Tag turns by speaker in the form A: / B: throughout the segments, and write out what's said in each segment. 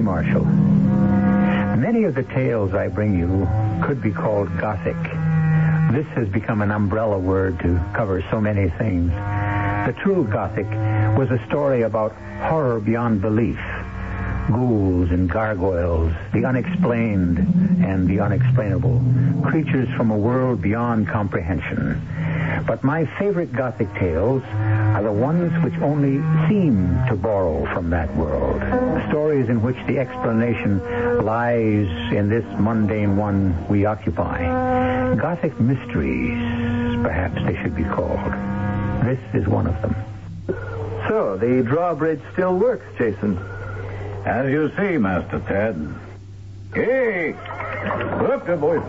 A: Marshall. Many of the tales I bring you could be called Gothic. This has become an umbrella word to cover so many things. The true Gothic was a story about horror beyond belief. Ghouls and gargoyles, the unexplained and the unexplainable, creatures from a world beyond comprehension. But my favorite Gothic tales are the ones which only seem to borrow from that world. Stories in which the explanation lies in this mundane one we occupy. Gothic mysteries, perhaps they should be called. This is one of them.
B: So, the drawbridge still works, Jason.
C: As you see, Master Ted. Hey! Look, there, boys.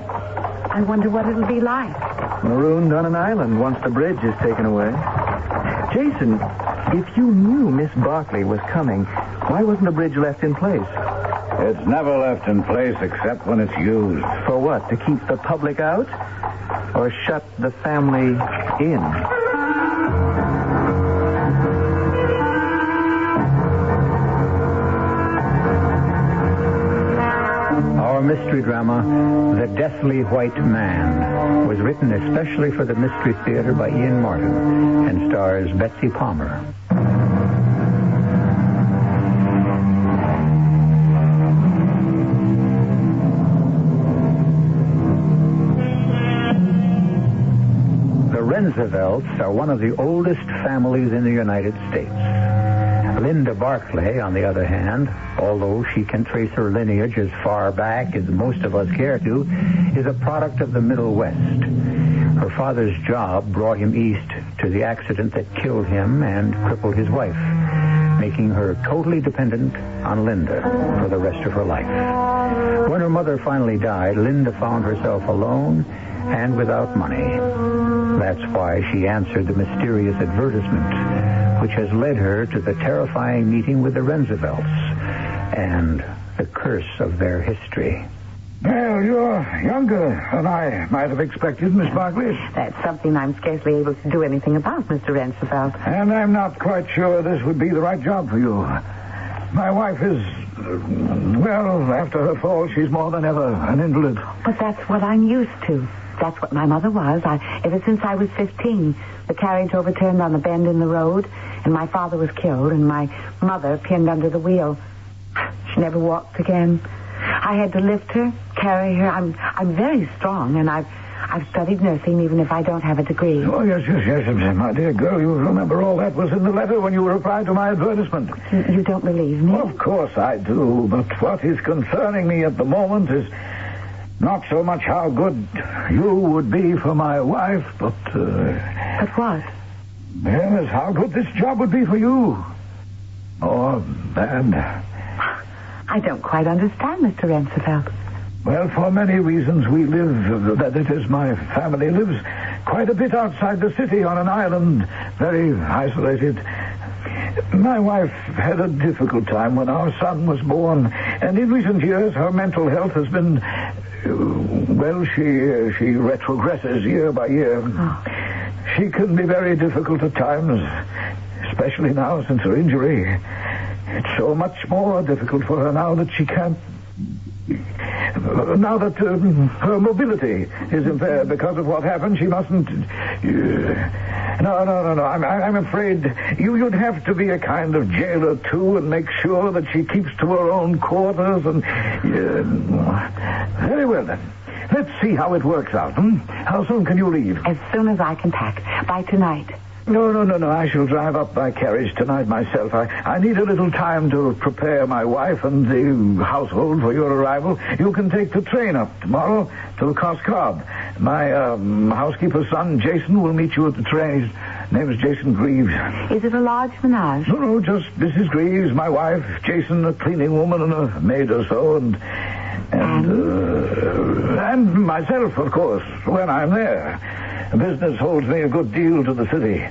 D: I wonder what it'll be like.
B: Marooned on an island once the bridge is taken away. Jason, if you knew Miss Barkley was coming, why wasn't the bridge left in place?
C: It's never left in place except when it's used.
B: For what? To keep the public out? Or shut the family in?
A: Our mystery drama, The Deathly White Man, was written especially for the Mystery Theater by Ian Martin and stars Betsy Palmer. The Rensevelts are one of the oldest families in the United States. Linda Barclay, on the other hand, although she can trace her lineage as far back as most of us care to, is a product of the Middle West. Her father's job brought him east to the accident that killed him and crippled his wife, making her totally dependent on Linda for the rest of her life. When her mother finally died, Linda found herself alone and without money. That's why she answered the mysterious advertisement, which has led her to the terrifying meeting with the Rensevelts and the curse of their history.
C: Well, you're younger than I might have expected, Miss Barkley.
D: That's something I'm scarcely able to do anything about, Mr. Roosevelt.
C: And I'm not quite sure this would be the right job for you. My wife is, well, after her fall, she's more than ever an invalid.
D: But that's what I'm used to. That's what my mother was. Ever since I was 15, the carriage overturned on the bend in the road, and my father was killed, and my mother pinned under the wheel. She never walked again. I had to lift her, carry her. I'm very strong, and I've studied nursing, even if I don't have a degree.
C: Oh, yes, my dear girl. You remember all that was in the letter when you replied to my advertisement.
D: You don't believe me?
C: Of course I do, but what is concerning me at the moment is not so much how good you would be for my wife, but...
D: But what?
C: Yes, how good this job would be for you. Or bad.
D: I don't quite understand, Mr. Roosevelt.
C: Well, for many reasons we live, that is, my family lives quite a bit outside the city on an island, very isolated. My wife had a difficult time when our son was born, and in recent years her mental health has been... Well, she retrogresses year by year.
D: Oh.
C: She can be very difficult at times, especially now since her injury. It's so much more difficult for her now that she can't... Now that her mobility is impaired because of what happened, she mustn't... No. I'm afraid you'd have to be a kind of jailer, too, and make sure that she keeps to her own quarters and... Very well, then. Let's see how it works out. How soon can you leave?
D: As soon as I can pack. By tonight.
C: No. I shall drive up by carriage tonight myself. I need a little time to prepare my wife and the household for your arrival. You can take the train up tomorrow to Cos Cob. My housekeeper's son, Jason, will meet you at the train. His name is Jason Greaves.
D: Is it a large menage?
C: No, just Mrs. Greaves, my wife, Jason, a cleaning woman, and a maid or so, and myself, of course, when I'm there. Business holds me a good deal to the city.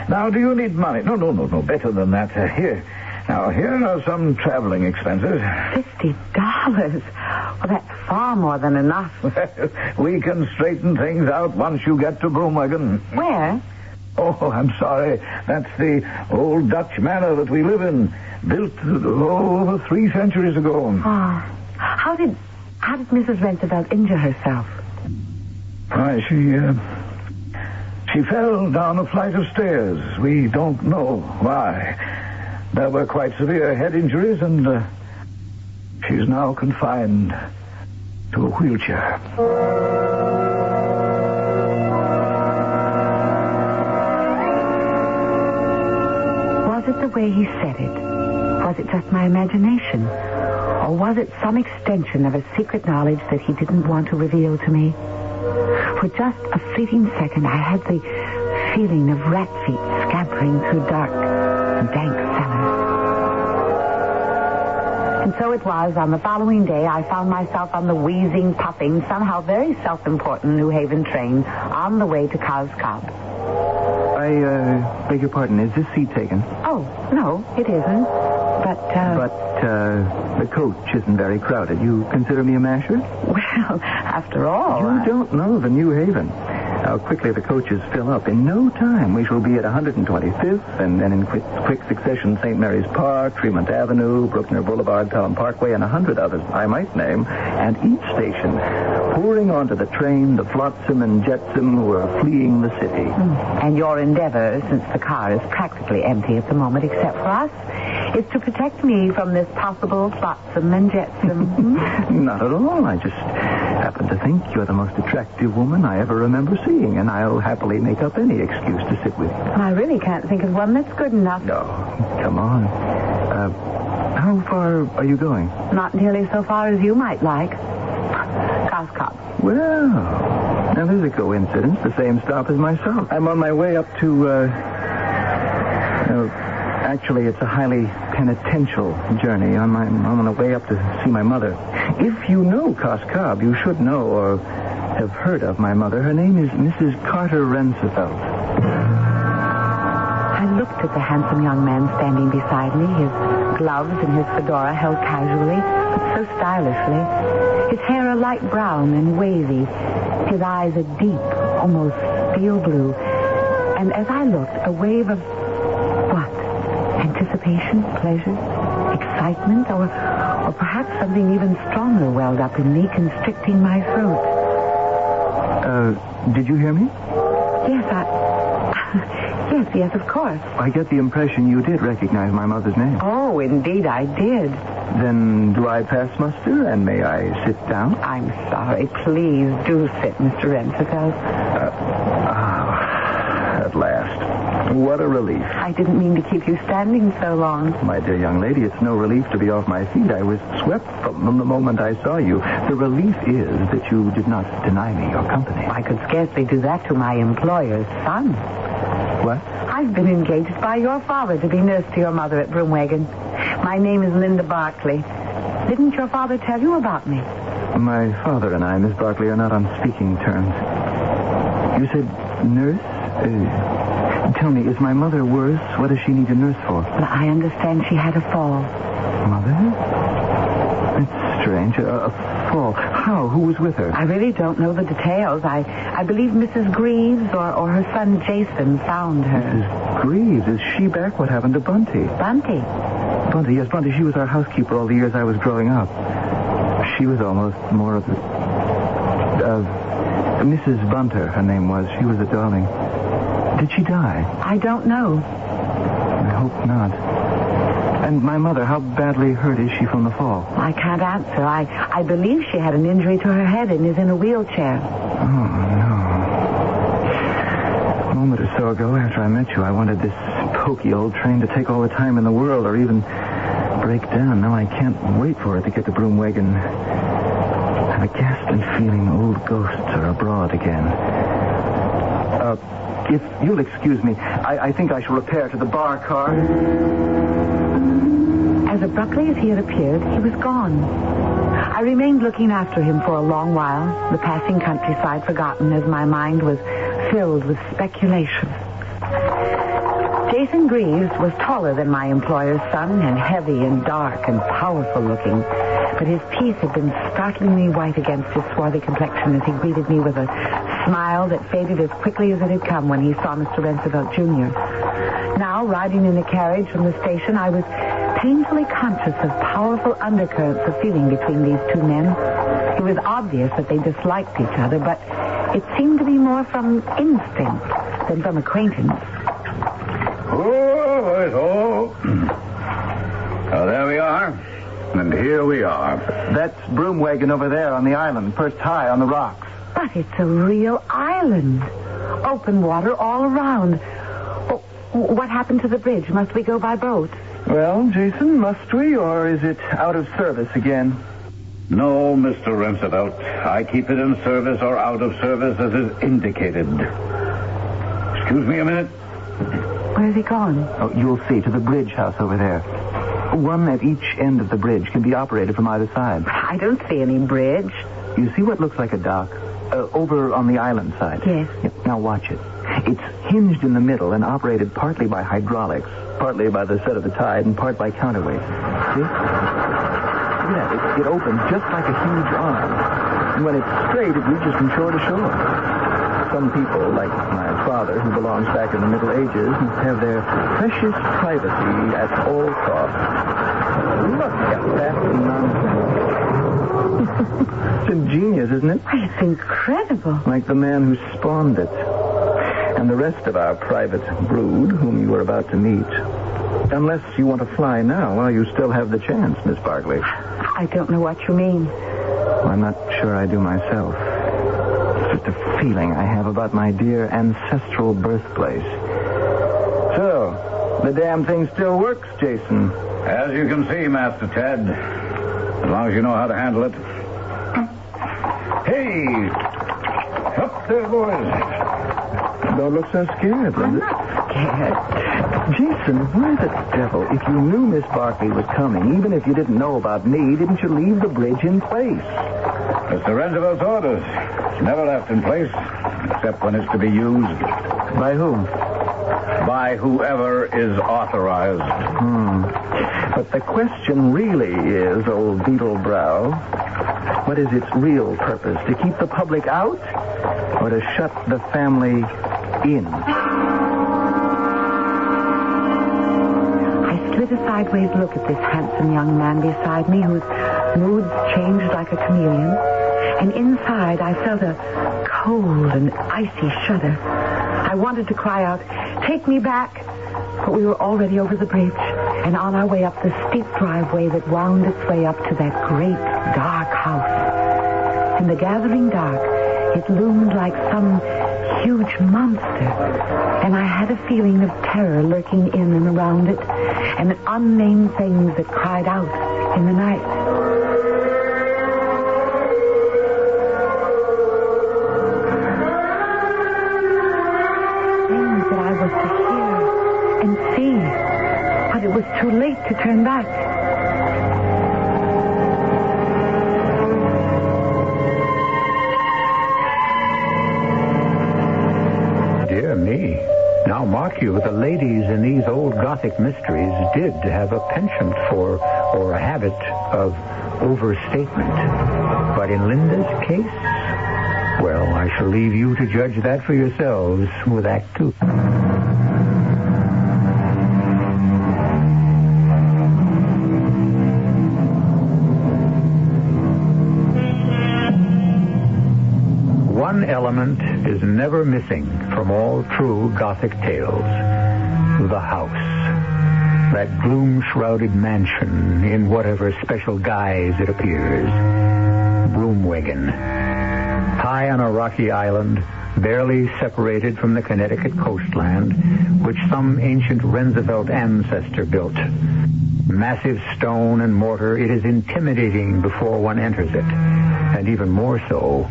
C: Now, do you need money? No, better than that. Here are some traveling expenses.
D: $50? Well, that's far more than enough.
C: We can straighten things out once you get to Broomwagon.
D: Where?
C: Oh, I'm sorry. That's the old Dutch manor that we live in, built over 3 centuries ago.
D: Oh, how did Mrs. Roosevelt injure herself?
C: Why, she fell down a flight of stairs. We don't know why. There were quite severe head injuries, and she's now confined to a wheelchair.
D: Was it the way he said it? Was it just my imagination? Or was it some extension of a secret knowledge that he didn't want to reveal to me? For just a fleeting second, I had the feeling of rat feet scampering through dark and dank cellars. And so it was, on the following day, I found myself on the wheezing, puffing, somehow very self-important New Haven train on the way to Coscob.
B: I beg your pardon. Is this seat taken?
D: Oh, no, it isn't. But
B: the coach isn't very crowded. You consider me a masher?
D: Well, after all...
B: You don't know the New Haven. How quickly the coaches fill up. In no time, we shall be at 125th, and then in quick succession, St. Mary's Park, Tremont Avenue, Bruckner Boulevard, Pelham Parkway, and 100 others I might name. And each station, pouring onto the train, the flotsam and jetsam who are fleeing the city.
D: And your endeavor, since the car is practically empty at the moment except for us, is to protect me from this possible flotsam and jetsam.
B: Not at all. I just happen to think you're the most attractive woman I ever remember seeing, and I'll happily make up any excuse to sit with you.
D: I really can't think of one that's good enough.
B: No, come on. How far are you going?
D: Not nearly so far as you might like. Coscob.
B: Well, now there's a coincidence. The same stop as myself. I'm on my way up to, actually, it's a highly penitential journey. I'm on the way up to see my mother. If you know Coscob, you should know or have heard of my mother. Her name is Mrs. Carter Roosevelt.
D: I looked at the handsome young man standing beside me, his gloves and his fedora held casually, but so stylishly. His hair a light brown and wavy, his eyes a deep, almost steel blue. And as I looked, a wave of what? Anticipation, pleasure, excitement, or perhaps something even stronger welled up in me, constricting my throat.
B: Did you hear me?
D: Yes, of course.
B: I get the impression you did recognize my mother's name.
D: Oh, indeed I did.
B: Then do I pass muster, and may I sit down?
D: I'm sorry. Please do sit, Mr. Roosevelt.
B: At last. What a relief.
D: I didn't mean to keep you standing so long.
B: My dear young lady, it's no relief to be off my feet. I was swept from them the moment I saw you. The relief is that you did not deny me your company.
D: I could scarcely do that to my employer's son.
B: What?
D: I've been engaged by your father to be nurse to your mother at Broomwagon. My name is Linda Barclay. Didn't your father tell you about me?
B: My father and I, Miss Barclay, are not on speaking terms. You said nurse? Tell me, is my mother worse? What does she need a nurse for?
D: Well, I understand she had a fall.
B: Mother? That's strange. A fall. How? Who was with her?
D: I really don't know the details. I believe Mrs. Greaves or her son Jason found her.
B: Mrs. Greaves? Is she back? What happened to Bunty?
D: Bunty?
B: Bunty, yes, Bunty. She was our housekeeper all the years I was growing up. She was almost more of the... Mrs. Bunter, her name was. She was a darling. Did she die?
D: I don't know.
B: I hope not. And my mother, how badly hurt is she from the fall?
D: I can't answer. I believe she had an injury to her head and is in a wheelchair.
B: Oh, no. A moment or so ago, after I met you, I wanted this pokey old train to take all the time in the world or even break down. Now I can't wait for it to get to Broomwagon. I'm aghast and feeling old ghosts are abroad again. If you'll excuse me, I think I shall repair to the bar car.
D: As abruptly as he had appeared, he was gone. I remained looking after him for a long while, the passing countryside forgotten as my mind was filled with speculation. Jason Greaves was taller than my employer's son and heavy and dark and powerful looking. but his teeth had been startlingly white against his swarthy complexion as he greeted me with a smile that faded as quickly as it had come when he saw Mr. Roosevelt Jr. Now, riding in a carriage from the station, I was painfully conscious of powerful undercurrents of feeling between these two men. It was obvious that they disliked each other, but it seemed to be more from instinct than from acquaintance.
E: Oh. There we are. And here we are.
B: That's broom wagon over there on the island, perched high on the rocks.
D: But it's a real island. Open water all around. Oh, what happened to the bridge? Must we go by boat?
B: Well, Jason, must we, or is it out of service again?
E: No, Mr. Roosevelt. I keep it in service or out of service as is indicated. Excuse me a minute.
D: Where's he gone?
B: Oh, you'll see, to the bridge house over there. One at each end of the bridge can be operated from either side.
D: I don't see any bridge.
B: You see what looks like a dock? Over on the island side.
D: Yes.
B: Now watch it. It's hinged in the middle and operated partly by hydraulics, partly by the set of the tide, and part by counterweight. See? Look at that. It opens just like a huge arm. And when it's straight, it reaches from shore to shore. Some people, like my father, who belongs back in the Middle Ages, must have their precious privacy at all costs. Look at that nonsense. It's ingenious, isn't it?
D: It's incredible.
B: Like the man who spawned it. And the rest of our private brood, whom you were about to meet. Unless you want to fly now while you still have the chance, Miss Barkley.
D: I don't know what you mean.
B: Well, I'm not sure I do myself. It's just a feeling I have about my dear ancestral birthplace. So, the damn thing still works, Jason.
E: As you can see, Master Ted. As long as you know how to handle it. Hey! Up there, boys.
B: Don't look so scared,
D: I'm
B: Linda.
D: not scared.
B: Jason, why the devil, if you knew Miss Barkley was coming, even if you didn't know about me, didn't you leave the bridge in place?
E: Mr. Roosevelt's orders. It's never left in place, except when it's to be used.
B: By whom?
E: By whoever is authorized.
B: But the question really is, old Beetlebrow, what is its real purpose? To keep the public out or to shut the family in?
D: I slid a sideways look at this handsome young man beside me whose moods changed like a chameleon. And inside I felt a cold and icy shudder. I wanted to cry out, "Take me back!" But we were already over the bridge and on our way up the steep driveway that wound its way up to that great dark house. In the gathering dark, it loomed like some huge monster, and I had a feeling of terror lurking in and around it, and unnamed things that cried out in the night. Things that I was to hear and see, but it was too late to turn back.
A: Dear me. Now, mark you, the ladies in these old Gothic mysteries did have a penchant for, or a habit of, overstatement. But in Linda's case, well, I shall leave you to judge that for yourselves with Act 2. One element is never missing from all true Gothic tales. The house. That gloom-shrouded mansion in whatever special guise it appears. Broomwagon. High on a rocky island, barely separated from the Connecticut coastland, which some ancient Roosevelt ancestor built. Massive stone and mortar, it is intimidating before one enters it, and even more so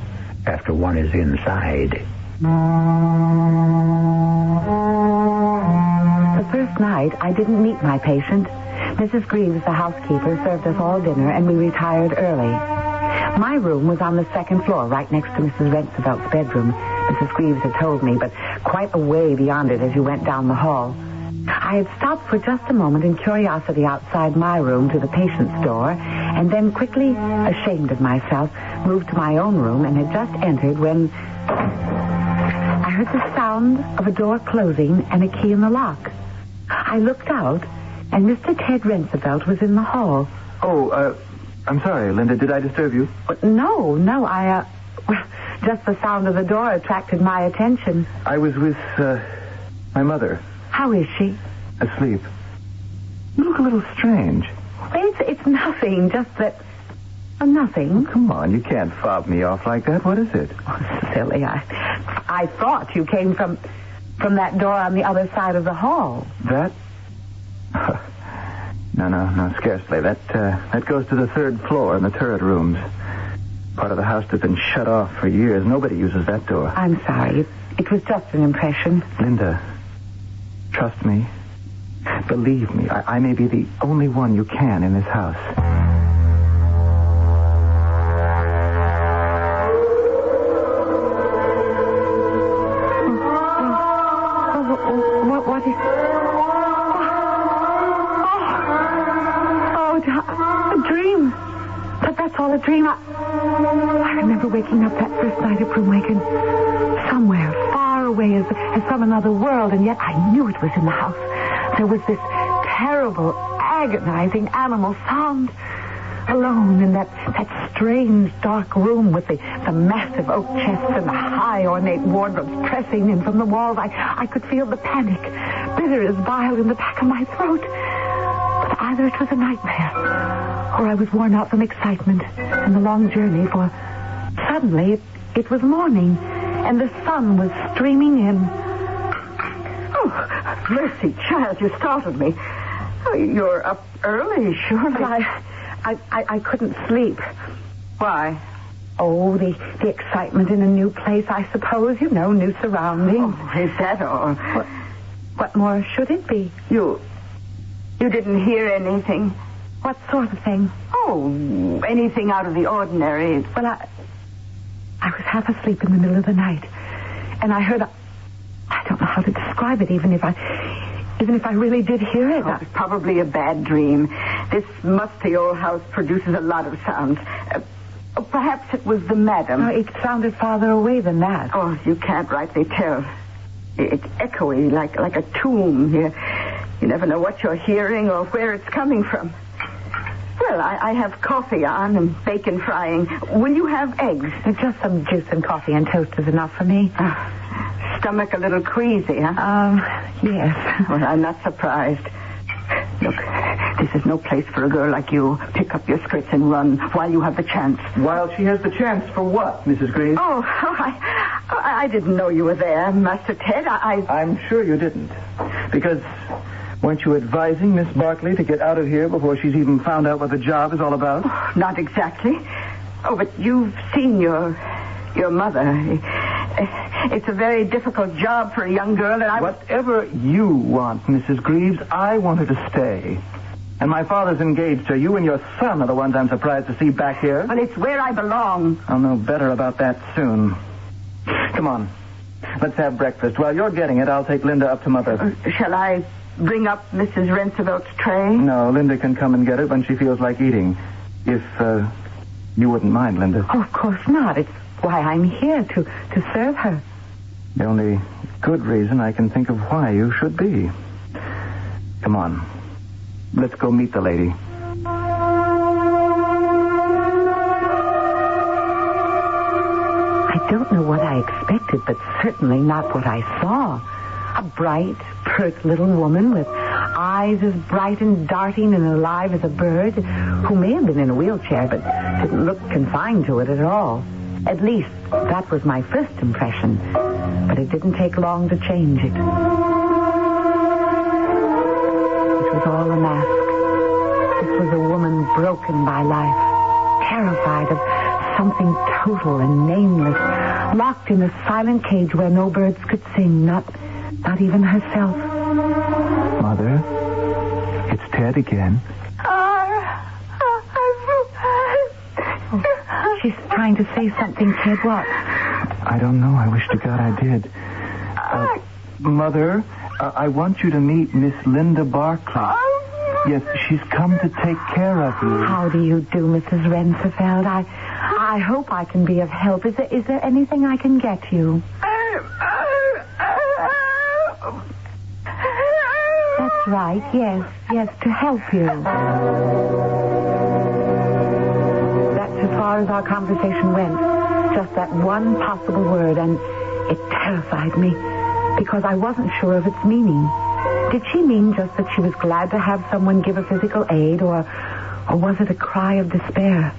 A: after one is inside.
D: The first night, I didn't meet my patient. Mrs. Greaves, the housekeeper, served us all dinner, and we retired early. My room was on the second floor, right next to Mrs. Roosevelt's bedroom. Mrs. Greaves had told me, but quite a way beyond it as you went down the hall. I had stopped for just a moment in curiosity outside my room to the patient's door, and then quickly, ashamed of myself, moved to my own room and had just entered when I heard the sound of a door closing and a key in the lock. I looked out, and Mr. Ted Roosevelt was in the hall.
B: Oh, I'm sorry, Linda. Did I disturb you?
D: No, well, just the sound of the door attracted my attention.
B: I was with, my mother.
D: How is she?
B: Asleep. You look a little strange.
D: It's nothing, just that... nothing.
B: Oh, come on, you can't fob me off like that. What is it?
D: Oh, silly. I thought you came from that door on the other side of the hall.
B: That? No, scarcely. That goes to the third floor in the turret rooms. Part of the house that's been shut off for years. Nobody uses that door.
D: I'm sorry. It was just an impression.
B: Linda, trust me. Believe me, I may be the only one you can in this house.
D: What is... a dream. But that's all a dream. I remember waking up that first night at Broomwagon. Somewhere far away as from another world, and yet I knew it was in the house. There was this terrible, agonizing animal sound. Alone in that strange, dark room with the massive oak chests and the high, ornate wardrobes pressing in from the walls, I could feel the panic, bitter as bile, in the back of my throat. But either it was a nightmare, or I was worn out from excitement and the long journey, for suddenly it was morning, and the sun was streaming in.
F: Oh, mercy, child, you startled me. Oh, you're up early, surely.
D: I couldn't sleep.
F: Why?
D: Oh, the excitement in a new place, I suppose. You know, new surroundings.
F: Oh, is that all?
D: What more should it be?
F: You didn't hear anything?
D: What sort of thing?
F: Oh, anything out of the ordinary.
D: Well, I was half asleep in the middle of the night, and I heard I don't know how to describe it, even if I really did hear it.
F: Oh, it's probably a bad dream. This musty old house produces a lot of sounds. Perhaps it was the madam.
D: No, it sounded farther away than that.
F: Oh, you can't rightly tell. It's echoey, like a tomb here. You never know what you're hearing or where it's coming from. Well, I have coffee on and bacon frying. Will you have eggs?
D: Just some juice and coffee and toast is enough for me.
F: Stomach a little queasy, huh?
D: Yes.
F: Well, I'm not surprised. Look, this is no place for a girl like you. Pick up your skirts and run while you have the chance.
B: While she has the chance for what, Mrs. Greaves?
F: I didn't know you were there, Master Ted.
B: I'm sure you didn't. Because weren't you advising Miss Barkley to get out of here before she's even found out what the job is all about?
F: Oh, not exactly. Oh, but you've seen your mother. It's a very difficult job for a young girl, and
B: Whatever you want, Mrs. Greaves, I want her to stay. And my father's engaged her. You and your son are the ones I'm surprised to see back here.
F: Well, it's where I belong.
B: I'll know better about that soon. Come on. Let's have breakfast. While you're getting it, I'll take Linda up to Mother.
F: Shall I bring up Mrs. Rensevelt's tray?
B: No, Linda can come and get it when she feels like eating. If, you wouldn't mind, Linda.
D: Oh, of course not. It's why I'm here, to serve her.
B: The only good reason I can think of why you should be. Come on. Let's go meet the lady.
D: I don't know what I expected, but certainly not what I saw. A bright, pert little woman with eyes as bright and darting and alive as a bird, who may have been in a wheelchair, but didn't look confined to it at all. At least, that was my first impression. But it didn't take long to change it. It was all a mask. This was a woman broken by life, terrified of something total and nameless, locked in a silent cage where no birds could sing, not even herself.
B: Mother, it's Ted again.
D: She's trying to say something, Ted. What?
B: I don't know. I wish to God I did. Mother, I want you to meet Miss Linda Barclay. Yes, she's come to take care of you.
D: How do you do, Mrs. Rensefeld? I hope I can be of help. Is there anything I can get you? That's right, yes, to help you. That's as far as our conversation went. Just that one possible word, and it terrified me because I wasn't sure of its meaning. Did she mean just that she was glad to have someone give her physical aid, or was it a cry of despair?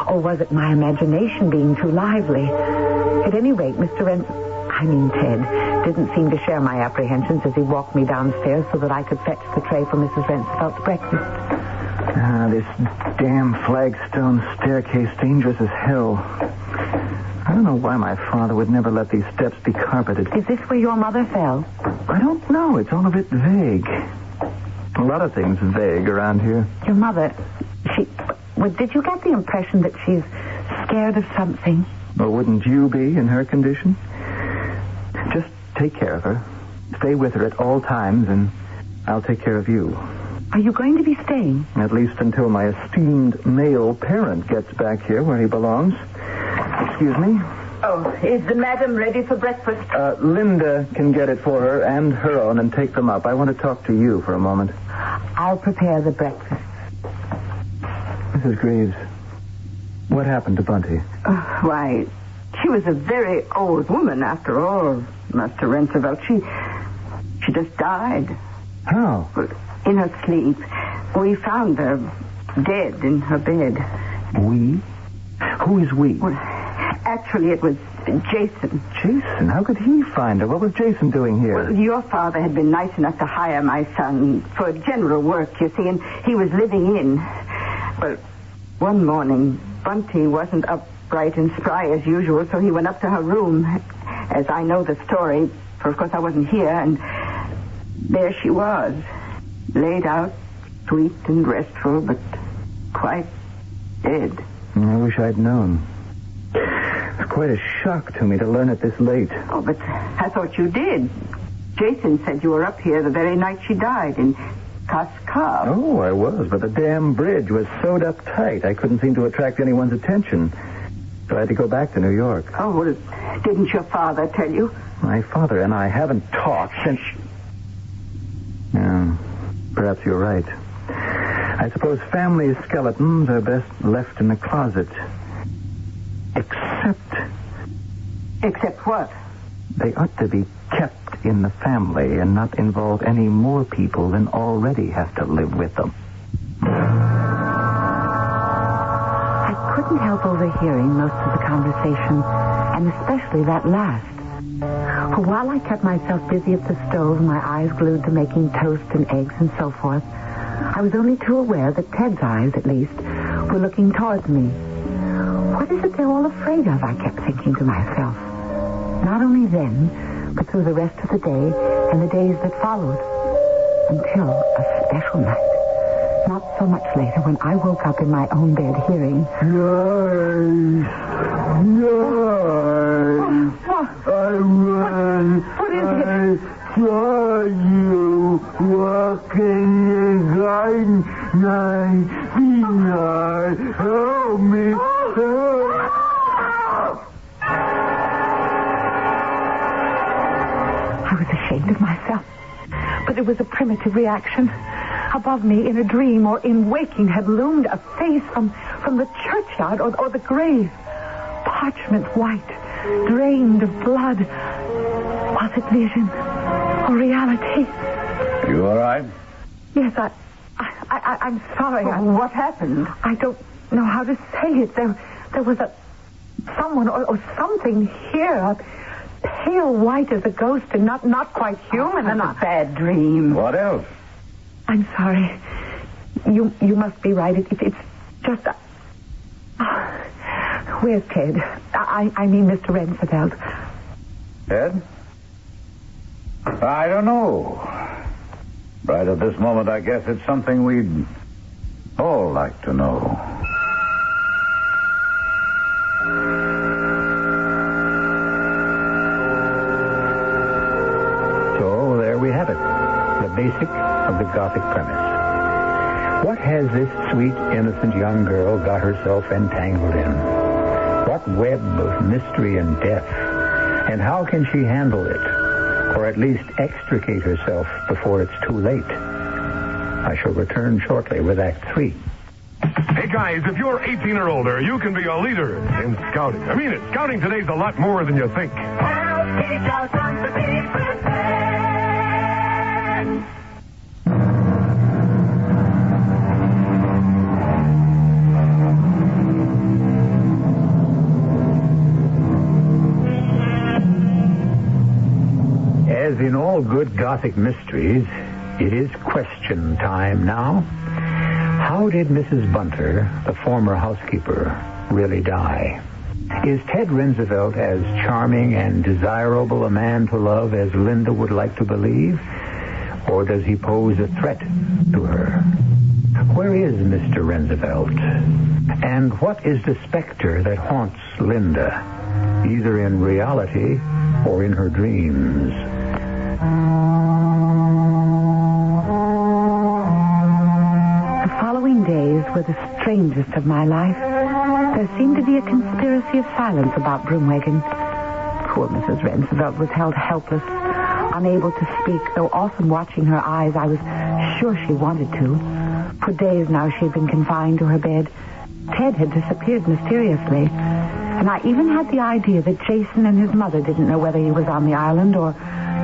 D: Or was it my imagination being too lively? At any rate, Ted didn't seem to share my apprehensions as he walked me downstairs so that I could fetch the tray for Mrs. Rensefeld's breakfast.
B: This damn flagstone staircase, dangerous as hell. I don't know why my father would never let these steps be carpeted.
D: Is this where your mother fell?
B: I don't know. It's all a bit vague. A lot of things vague around here.
D: Your mother, did you get the impression that she's scared of something?
B: Well, wouldn't you be in her condition? Just take care of her. Stay with her at all times, and I'll take care of you.
D: Are you going to be staying?
B: At least until my esteemed male parent gets back here where he belongs. Excuse me?
F: Oh, is the madam ready for breakfast?
B: Linda can get it for her and her own and take them up. I want to talk to you for a moment.
D: I'll prepare the breakfast.
B: Mrs. Greaves, what happened to Bunty?
F: Why, she was a very old woman after all, Mr. Rensefeldt. She just died.
B: How?
F: In her sleep. We found her dead in her bed.
B: We? Who is we?
F: Well, actually, it was Jason.
B: Jason? How could he find her? What was Jason doing here?
F: Well, your father had been nice enough to hire my son for general work, you see, and he was living in. Well, one morning, Bunty wasn't up bright and spry as usual, so he went up to her room, as I know the story, for of course I wasn't here, and there she was, laid out, sweet and restful, but quite dead.
B: I wish I'd known. It's quite a shock to me to learn it this late.
F: Oh, but I thought you did. Jason said you were up here the very night she died in Kaskar.
B: Oh, I was, but the damn bridge was sewed up tight. I couldn't seem to attract anyone's attention. So I had to go back to New York.
F: Oh, well, didn't your father tell you?
B: My father and I haven't talked since... Yeah, perhaps you're right. I suppose family skeletons are best left in the closet.
F: Except what?
B: They ought to be kept in the family and not involve any more people than already have to live with them.
D: I couldn't help overhearing most of the conversation, and especially that last. For while I kept myself busy at the stove, my eyes glued to making toast and eggs and so forth, I was only too aware that Ted's eyes, at least, were looking towards me. What is it they're all afraid of, I kept thinking to myself. Not only then, but through the rest of the day and the days that followed. Until a special night. Not so much later when I woke up in my own bed hearing...
C: Yes.
D: What is it?
C: I saw you walking in the garden. Help me.
D: I was ashamed of myself. But it was a primitive reaction. Above me, in a dream or in waking, had loomed a face from the churchyard or the grave. Parchment white, drained of blood. Was it vision or reality?
E: You all right?
D: Yes, I'm sorry.
F: What happened?
D: I don't know how to say it. There was someone or something here, pale white as a ghost and not quite human.
F: A bad dream.
E: What else?
D: I'm sorry. You must be right. It's just... Where's Ted? I mean Mr. Rensefeldt.
E: Ted? I don't know. Right at this moment, I guess it's something we'd all like to know.
A: So there we have the Gothic premise. What has this sweet, innocent young girl got herself entangled in? What web of mystery and death? And how can she handle it? Or at least extricate herself before it's too late? I shall return shortly with Act 3.
G: Hey, guys, if you're 18 or older, you can be a leader in scouting. I mean it. Scouting today's a lot more than you think.
A: As in all good Gothic mysteries, it is question time now. How did Mrs. Bunter, the former housekeeper, really die? Is Ted Roosevelt as charming and desirable a man to love as Linda would like to believe? Or does he pose a threat to her? Where is Mr. Roosevelt? And what is the specter that haunts Linda, either in reality or in her dreams?
D: The following days were the strangest of my life. There seemed to be a conspiracy of silence about Broomwagon. Poor Mrs. Roosevelt was held helpless, unable to speak, though often watching her eyes, I was sure she wanted to. For days now she had been confined to her bed. Ted had disappeared mysteriously, and I even had the idea that Jason and his mother didn't know whether he was on the island or,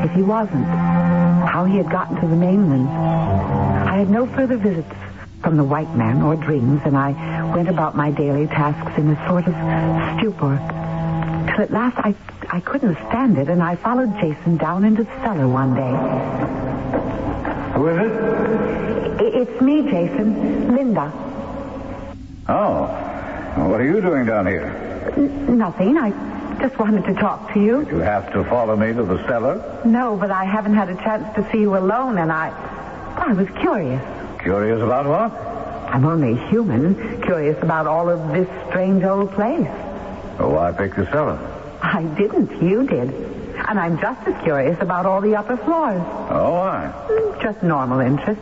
D: if he wasn't, how he had gotten to the mainland. I had no further visits from the white man or dreams, and I went about my daily tasks in a sort of stupor. Till at last I couldn't stand it, and I followed Jason down into the cellar one day.
E: Who is it?
D: It's me, Jason. Linda.
E: Oh. What are you doing down here?
D: Nothing. I just wanted to talk to you.
E: You have to follow me to the cellar?
D: No, but I haven't had a chance to see you alone, and I was curious.
E: Curious about what?
D: I'm only human, curious about all of this strange old place.
E: Well, why pick the cellar?
D: I didn't. You did. And I'm just as curious about all the upper floors.
E: Oh, why?
D: Just normal interest.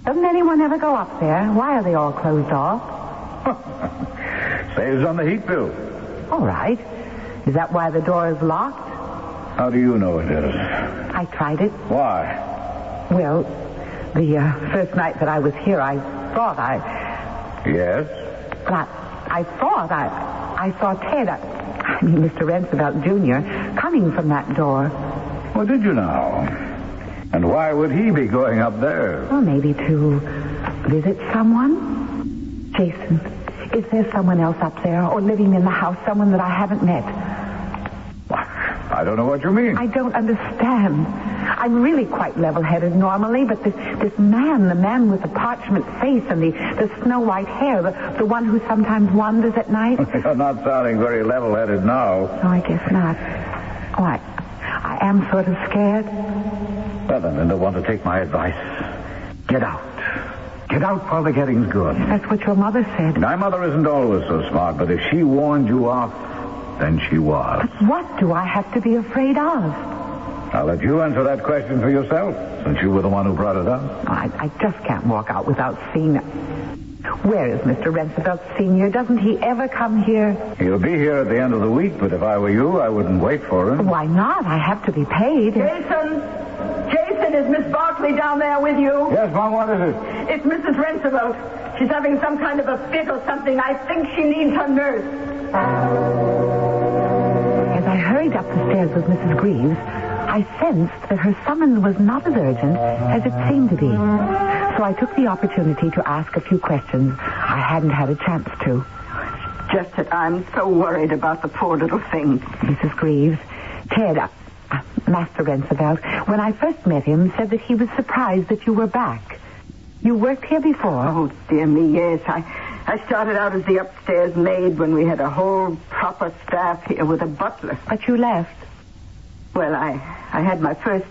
D: Doesn't anyone ever go up there? Why are they all closed off?
E: Saves on the heat bill.
D: All right. Is that why the door is locked?
E: How do you know it is?
D: I tried it.
E: Why?
D: Well, the first night that I was here, I thought
E: Yes?
D: But I thought I saw Ted, Mr. Roosevelt Jr., coming from that door.
E: Well, did you now? And why would he be going up there?
D: Well, maybe to visit someone. Jason, is there someone else up there or living in the house, someone that I haven't met?
E: I don't know what you mean.
D: I don't understand. I'm really quite level-headed normally, but this man, the man with the parchment face and the snow-white hair, the one who sometimes wanders at night.
E: You're not sounding very level-headed now.
D: Oh, I guess not. Oh, I am sort of scared.
E: Well, then, Linda, want to take my advice? Get out. Get out while the getting's good.
D: That's what your mother said.
E: My mother isn't always so smart, but if she warned you off, then she was.
D: But what do I have to be afraid of?
E: I'll let you answer that question for yourself, since you were the one who brought it up.
D: I just can't walk out witut seeing it. Where is Mr. Roosevelt Sr.? Doesn't he ever come here?
E: He'll be here at the end of the week, but if I were you, I wouldn't wait for him.
D: Why not? I have to be paid.
F: Jason, is Miss Barkley down there with you?
E: Yes, Mom, what is it?
F: It's Mrs. Roosevelt. She's having some kind of a fit or something. I think she needs her nurse.
D: As I hurried up the stairs with Mrs. Greaves, I sensed that her summons was not as urgent as it seemed to be. So I took the opportunity to ask a few questions I hadn't had a chance to.
F: Just that I'm so worried about the poor little thing.
D: Mrs. Greaves, Ted, Master Roosevelt, when I first met him, said that he was surprised that you were back. You worked here before?
F: Oh, dear me, yes. I started out as the upstairs maid when we had a whole proper staff here with a butler.
D: But you left.
F: Well, I had my first,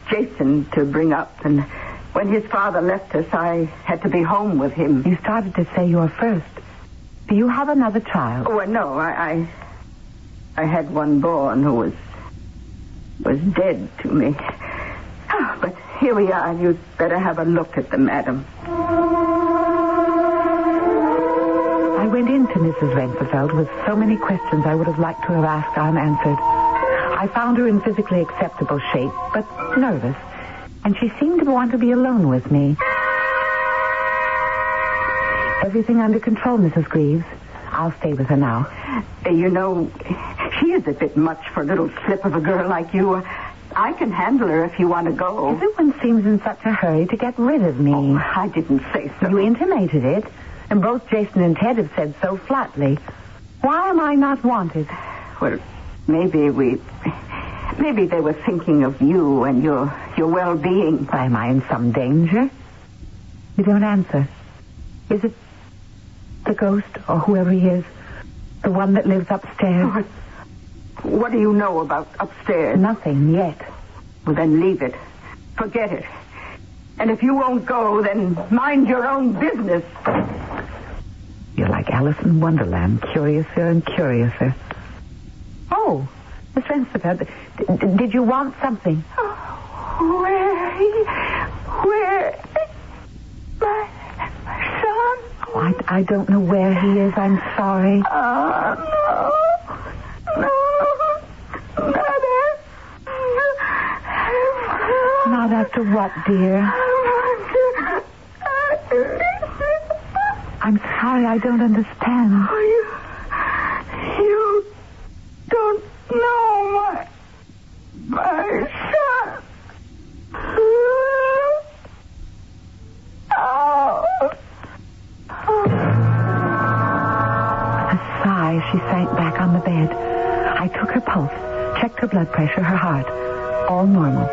F: Jason to bring up, and when his father left us, I had to be home with him.
D: You started to say you were first. Do you have another child?
F: Oh, no, I had one born who was dead to me. Oh, but here we are. You'd better have a look at them, madam.
D: I went into Mrs. Rensenfeld with so many questions I would have liked to have asked unanswered. I found her in physically acceptable shape, but nervous, and she seemed to want to be alone with me. Everything under control, Mrs. Greaves. I'll stay with her now.
F: You know, she is a bit much for a little slip of a girl like you. I can handle her if you want to go.
D: Everyone seems in such a hurry to get rid of me.
F: Oh, I didn't say so.
D: You intimated it, and both Jason and Ted have said so flatly. Why am I not wanted?
F: Well, maybe they were thinking of you and your well-being.
D: Am I in some danger? You don't answer. Is it the ghost or whoever he is? The one that lives upstairs?
F: What do you know about upstairs?
D: Nothing yet.
F: Well, then leave it. Forget it. And if you won't go, then mind your own business.
D: You're like Alice in Wonderland, curiouser and curiouser. Oh, Miss Rensenfeld, did you want something?
F: Where? My son?
D: Oh, I don't know where he is. I'm sorry.
F: No. Mother.
D: Not after what, dear? I'm sorry, I don't understand.
F: You don't know my son.
D: A sigh, she sank back on the bed. I took her pulse, checked her blood pressure, her heart. All normal.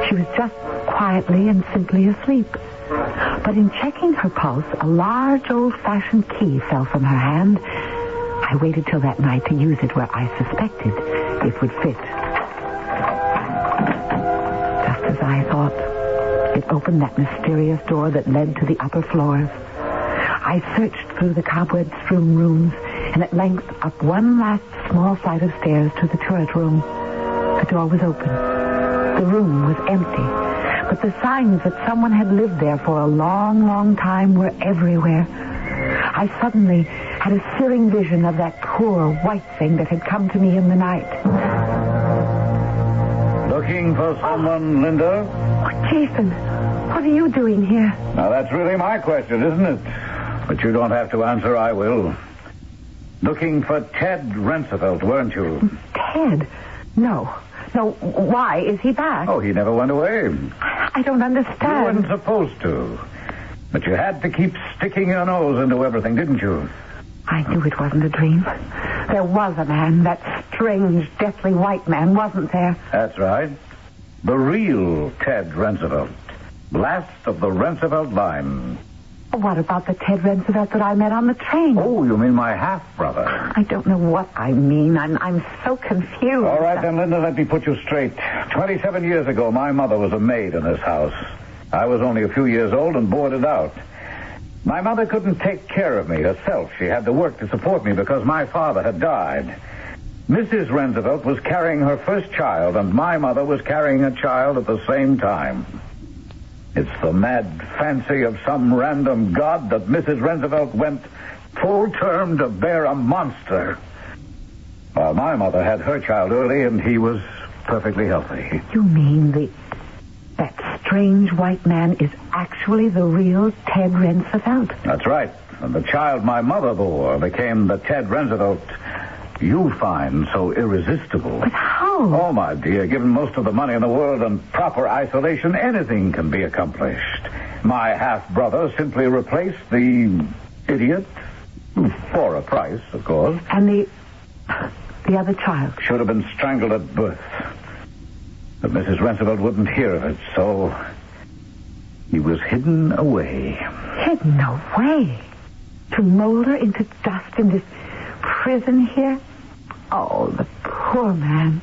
D: She was just quietly and simply asleep. But in checking her pulse, a large old-fashioned key fell from her hand. I waited till that night to use it where I suspected it would fit. Just as I thought, it opened that mysterious door that led to the upper floors. I searched through the cobweb-strewn rooms and at length up one last small flight of stairs to the turret room. The door was open. The room was empty, but the signs that someone had lived there for a long, long time were everywhere. I suddenly had a searing vision of that poor white thing that had come to me in the night.
E: Looking for someone, Linda?
D: Oh, Jason, what are you doing here?
E: Now, that's really my question, isn't it? But you don't have to answer, I will. Looking for Ted Rensenfeld, weren't you?
D: Ted? No, why? Is he back?
E: Oh, he never went away.
D: I don't understand.
E: You weren't supposed to. But you had to keep sticking your nose into everything, didn't you?
D: I knew it wasn't a dream. There was a man, that strange, deathly white man, wasn't there?
E: That's right. The real Ted Rensenfeld. Last of the Rensenfeld line.
D: What about the Ted Rensenfeld that I met on the train?
E: Oh, you mean my half-brother?
D: I don't know what I mean. I'm so confused.
E: All right, then, Linda, let me put you straight. 27 years ago, my mother was a maid in this house. I was only a few years old and boarded out. My mother couldn't take care of me herself. She had to work to support me because my father had died. Mrs. Rensenfeld was carrying her first child, and my mother was carrying a child at the same time. It's the mad fancy of some random god that Mrs. Rensenfeld went full term to bear a monster. While my mother had her child early, and he was perfectly healthy.
D: You mean that strange white man is actually the real Ted Rensenfeld?
E: That's right. And the child my mother bore became the Ted Rensenfeld you find so irresistible.
D: But how?
E: Oh, my dear, given most of the money in the world and proper isolation, anything can be accomplished. My half-brother simply replaced the idiot, for a price, of course.
D: And the other child?
E: Should have been strangled at birth. But Mrs. Rensenfeld wouldn't hear of it, so he was hidden away.
D: Hidden away? To molder into dust in this prison here? Oh, the poor man.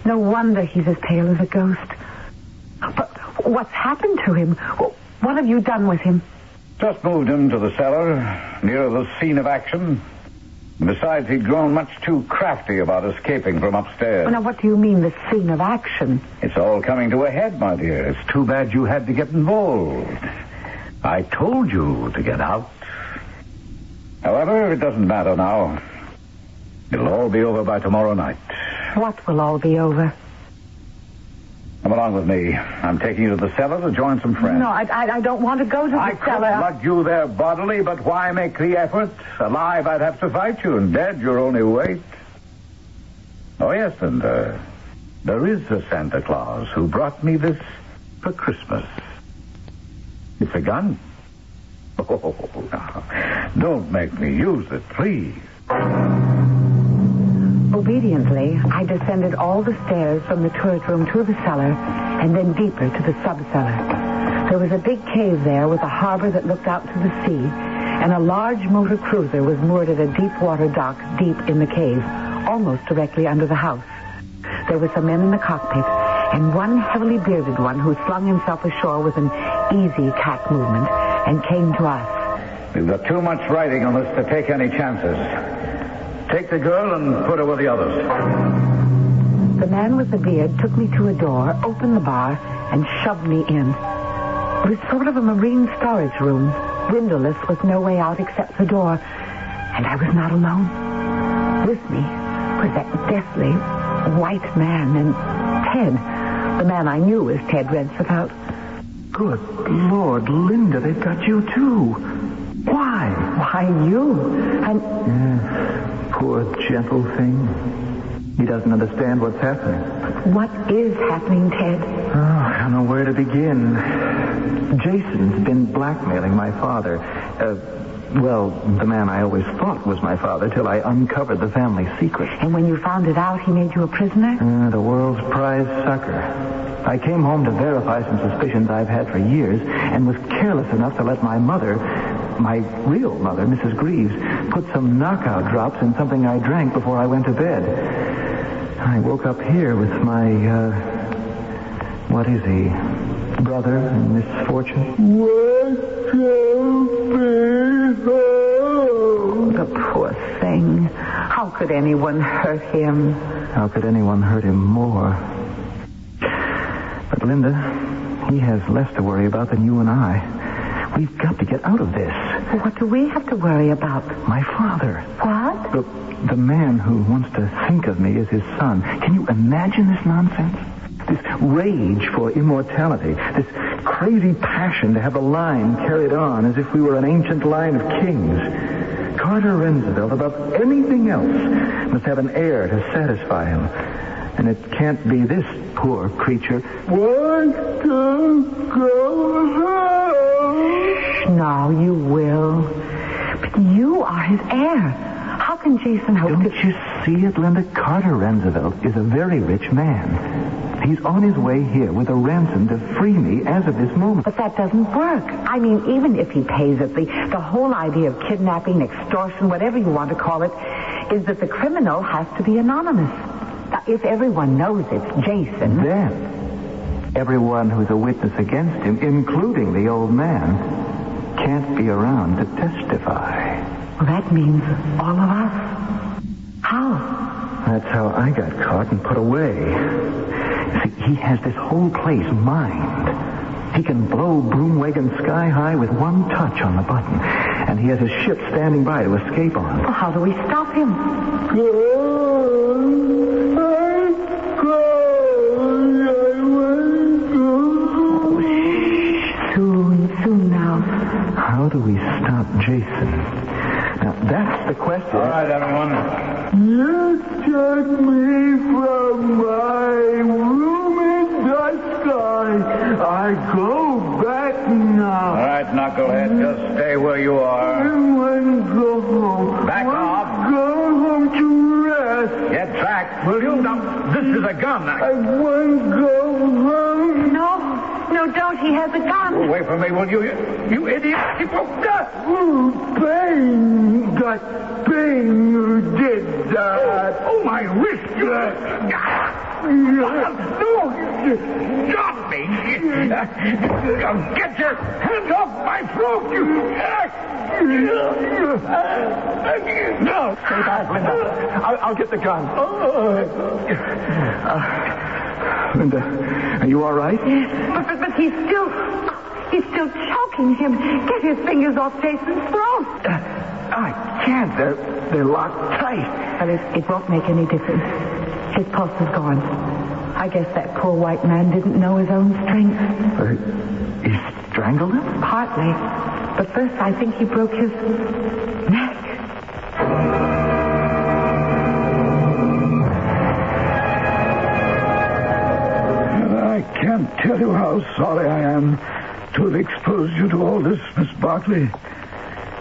D: No wonder he's as pale as a ghost. But what's happened to him? What have you done with him?
E: Just moved him to the cellar, near the scene of action. Besides, he'd grown much too crafty about escaping from upstairs.
D: Well, now, what do you mean, the scene of action?
E: It's all coming to a head, my dear. It's too bad you had to get involved. I told you to get out. However, it doesn't matter now. It'll all be over by tomorrow night.
D: What will all be over?
E: Come along with me. I'm taking you to the cellar to join some friends.
D: No, I don't want to go to the cellar.
E: I could lug you there bodily, but why make the effort? Alive, I'd have to fight you, and dead, you're only weight. Oh, yes, and there is a Santa Claus who brought me this for Christmas. It's a gun. Oh, now, don't make me use it, please.
D: Obediently, I descended all the stairs from the turret room to the cellar, and then deeper to the sub-cellar. There was a big cave there with a harbor that looked out to the sea, and a large motor cruiser was moored at a deep-water dock deep in the cave, almost directly under the house. There were some men in the cockpit, and one heavily bearded one who flung himself ashore with an easy cat movement and came to us.
E: We've got too much writing on this to take any chances. Take the girl and put her with the others.
D: The man with the beard took me to a door, opened the bar, and shoved me in. It was sort of a marine storage room, windowless with no way out except the door. And I was not alone. With me was that deathly white man and Ted. The man I knew was Ted Rensevold.
B: Good Lord, Linda, they've got you too. Why?
D: Why you? And...
B: Yes, poor gentle thing. He doesn't understand what's happening.
D: What is happening, Ted?
B: Oh, I don't know where to begin. Jason's been blackmailing my father. Well, the man I always thought was my father till I uncovered the family secret.
D: And when you found it out, he made you a prisoner?
B: The world's prize sucker. I came home to verify some suspicions I've had for years and was careless enough to let my mother, my real mother, Mrs. Greaves, put some knockout drops in something I drank before I went to bed. I woke up here with my, what is he? Brother in misfortune.
D: The poor thing. How could anyone hurt him?
B: How could anyone hurt him more? But, Linda, he has less to worry about than you and I. We've got to get out of this.
D: What do we have to worry about?
B: My father.
D: What?
B: The man who wants to think of me as his son. Can you imagine this nonsense? This rage for immortality. This crazy passion to have the line carried on as if we were an ancient line of kings. Carter Rensevold, above anything else, must have an heir to satisfy him. And it can't be this poor creature. Want to go home?
D: No, you will. But you are his heir. How can Jason hope
B: Don't you see it, Linda? Carter Rensevold is a very rich man. He's on his way here with a ransom to free me as of this moment.
D: But that doesn't work. I mean, even if he pays it, the whole idea of kidnapping, extortion, whatever you want to call it, is that the criminal has to be anonymous. Now, if everyone knows it's Jason...
B: Then, everyone who's a witness against him, including the old man, can't be around to testify.
D: Well, that means all of us. How?
B: That's how I got caught and put away. See, he has this whole place mined. He can blow Broomwagon sky high with one touch on the button. And he has his ship standing by to escape on.
D: Well, how do we stop him? Soon now.
B: How do we stop Jason? Now, that's the question.
E: All right, everyone.
C: You took me from my room in the sky. I go back now.
E: All right, knucklehead, just stay where you are.
C: I want to go home.
E: Back off.
C: Go home to rest.
E: Get back, will you? Now, this is a gun.
C: I want to go home.
D: No, don't. He has a gun.
E: Away from me, will you? You idiot.
C: Ooh, pain. Got pain. You did that.
E: Oh, my wrist. No, stop me. Get your hands off my throat, you.
C: No.
B: Stay back, Linda. I'll get the gun. Linda, are you all right?
D: Yes, but he's still choking him. Get his fingers off Jason's throat.
B: I can't. They're locked tight.
D: Well, it won't make any difference. His pulse is gone. I guess that poor white man didn't know his own strength.
B: He strangled him?
D: Partly. But first, I think he broke his neck.
C: I can't tell you how sorry I am to have exposed you to all this, Miss Barkley.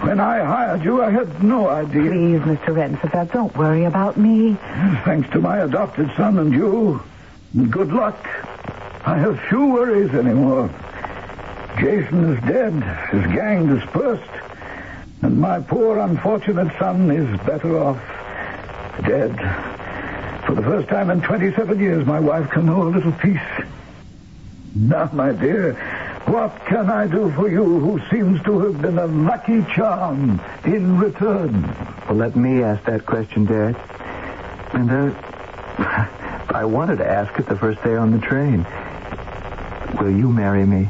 C: When I hired you, I had no idea.
D: Please, Mr. Roosevelt, don't worry about me.
C: Thanks to my adopted son and you, good luck. I have few worries anymore. Jason is dead, his gang dispersed, and my poor unfortunate son is better off dead. For the first time in 27 years, my wife can know a little peace. Now, my dear, what can I do for you who seems to have been a lucky charm in return?
B: Well, let me ask that question, Dad. Linda, I wanted to ask it the first day on the train. Will you marry me?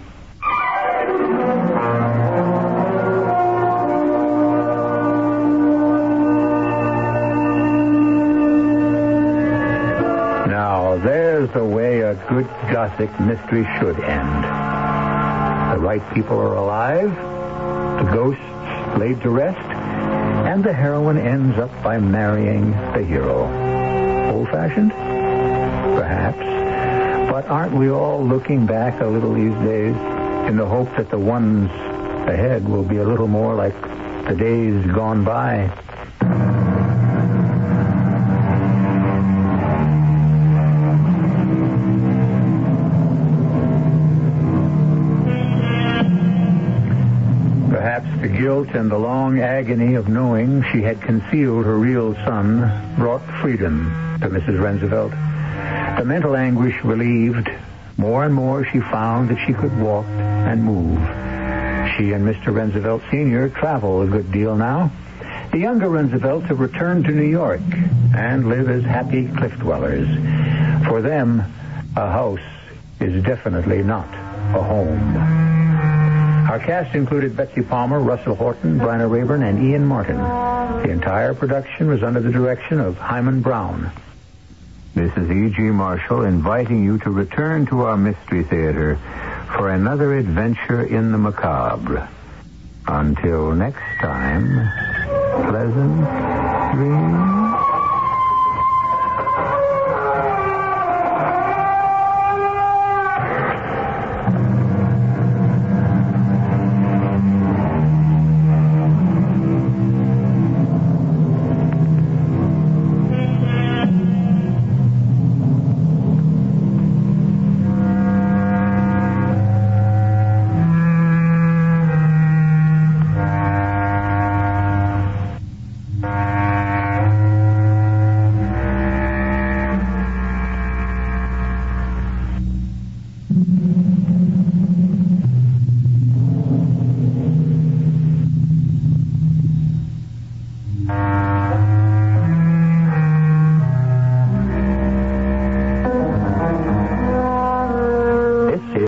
A: Now, there's the way a good Gothic mystery should end. The right people are alive, the ghosts laid to rest, and the heroine ends up by marrying the hero. Old-fashioned? Perhaps. But aren't we all looking back a little these days in the hope that the ones ahead will be a little more like the days gone by? The guilt and the long agony of knowing she had concealed her real son brought freedom to Mrs. Roosevelt. The mental anguish relieved, more and more she found that she could walk and move. She and Mr. Roosevelt Sr. travel a good deal now. The younger Roosevelts have returned to New York and live as happy cliff dwellers. For them, a house is definitely not a home. Our cast included Betsy Palmer, Russell Horton, Bryna Raeburn, and Ian Martin. The entire production was under the direction of Hyman Brown. This is E.G. Marshall inviting you to return to our Mystery Theater for another adventure in the macabre. Until next time, pleasant dreams.